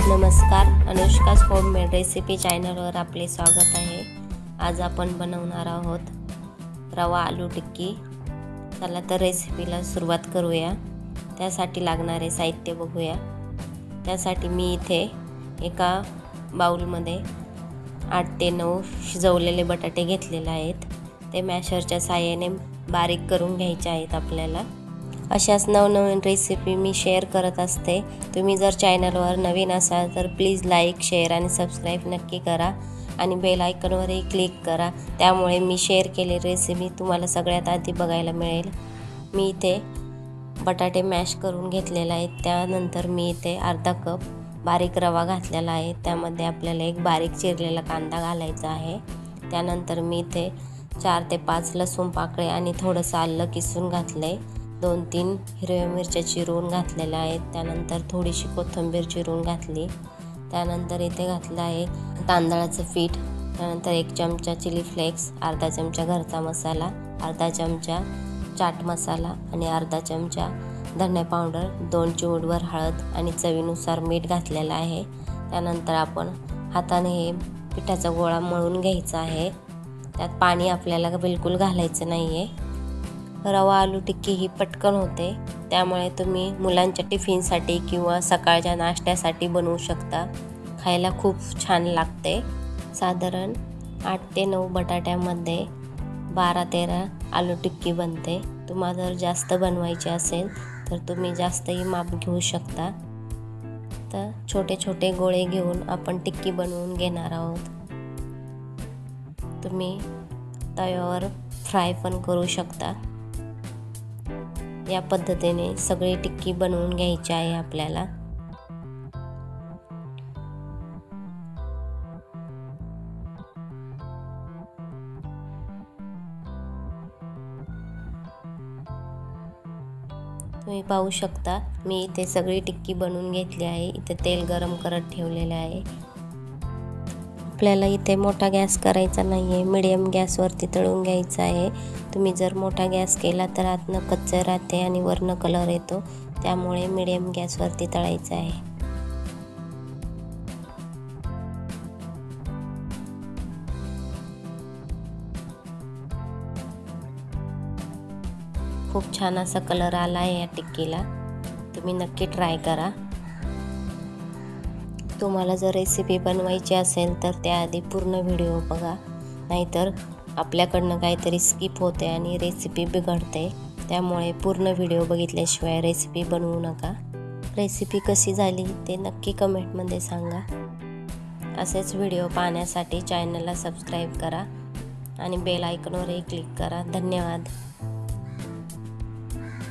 नमस्कार, अनुष्का's homemade recipe चॅनलवर आपले स्वागत आहे। आज आपण बनवणार आहोत रवा आलू टिक्की। चला तर रेसिपीला सुरुवात करूया। त्यासाठी लागणारे साहित्य बघूया। त्यासाठी मी इथे एका बाउलमध्ये 8 ते 9 शिजवलेले बटाटे घेतलेले आहेत। ते मॅशरच्या साहाय्याने बारीक करून घ्यायचे आहेत आपल्याला। अशाच नवनवीन रेसिपी मी शेअर करत असते। तुम्ही जर चॅनलवर नवीन असाल तर प्लीज लाईक, शेअर आणि सबस्क्राइब नक्की करा आणि बेल आयकॉनवरही क्लिक करा। त्यामुळे मी शेअर केलेली रेसिपी तुम्हाला सगळ्यात आधी बघायला मिळेल। मी इथे बटाटे मॅश करून घेतलेले आहेत। त्यानंतर मी इथे अर्धा कप बारीक रवा घातलेला आहे। त्यामध्ये आपल्याला एक बारीक चिरलेला कांदा घालायचा आहे। त्यानंतर मी इथे 4 ते 5 लसूण पाकळ्या आणि थोडंसं आलं किसून घातले। 2-3 हिरव्या मिरच्या चिरून घातलेल्या आहेत। त्यानंतर थोडीशी कोथिंबीर चिरून घातली। त्यानंतर इथे घातलं आहे तांदळाचं पीठ। त्यानंतर 1 चमचा चिली फ्लेक्स, अर्धा चमचा घरचा मसाला, अर्धा चमचा चाट मसाला आणि अर्धा चमचा धने पावडर, 2 चिमूटभर हळद आणि चवीनुसार मीठ घातलेलं आहे। त्यानंतर आपण हाताने हे पिठाचा गोळा मळून घ्यायचा आहे। त्यात पाणी आपल्याला बिलकुल घालायचं नाहीये। रवा आलू टिक्की ही पटकन होते, त्यामुळे तुम्ही मुलांच्या टिफिनसाठी किंवा सकाळच्या नाश्त्यासाठी बनवू शकता। खायला खूप छान लागते। साधारण 8 ते 9 बटाट्यामध्ये 12-13 आलू टिक्की बनते। तुम्हाला जर जास्त बनवायची असेल तर तुम्ही जास्तही माप घेऊ शकता। तर छोटे छोटे गोळे घेऊन आपण टिक्की बनवून घेणार आहोत। तुम्ही तव्यावर फ्राय पण करू शकता। या पद्धतीने सगळी टिक्की बनवून घ्यायची आहे आपल्याला। तुम्ही पाहू शकता मी इथे सगळी टिक्की बनवून घेतली आहे। इथे तेल गरम करत ठेवलेले आहे। आपल्याला इथे मोठा गॅस करायचा नाहीये, मीडियम गॅसवरती तळून घ्यायचा आहे। तुम्ही जर मोठा गॅस केला तर आतनं कच्चं राहते आणि वरनं कलर येतो, त्यामुळे मीडियम गॅसवरती तळायचं आहे। खूप छान असा कलर आला आहे या टिक्कीला। तुम्ही नक्की ट्राय करा। तुम्हाला जर रेसिपी बनवायची असेल तर त्याआधी पूर्ण व्हिडिओ बघा, नाहीतर आपल्याकडनं काहीतरी स्किप होते आणि रेसिपी बिघडते। त्यामुळे पूर्ण व्हिडिओ बघितल्याशिवाय रेसिपी बनवू नका। रेसिपी कशी झाली ते नक्की कमेंटमध्ये सांगा। असेच व्हिडिओ पाहण्यासाठी चॅनलला सबस्क्राईब करा आणि बेल आयकॉनवरही क्लिक करा। धन्यवाद।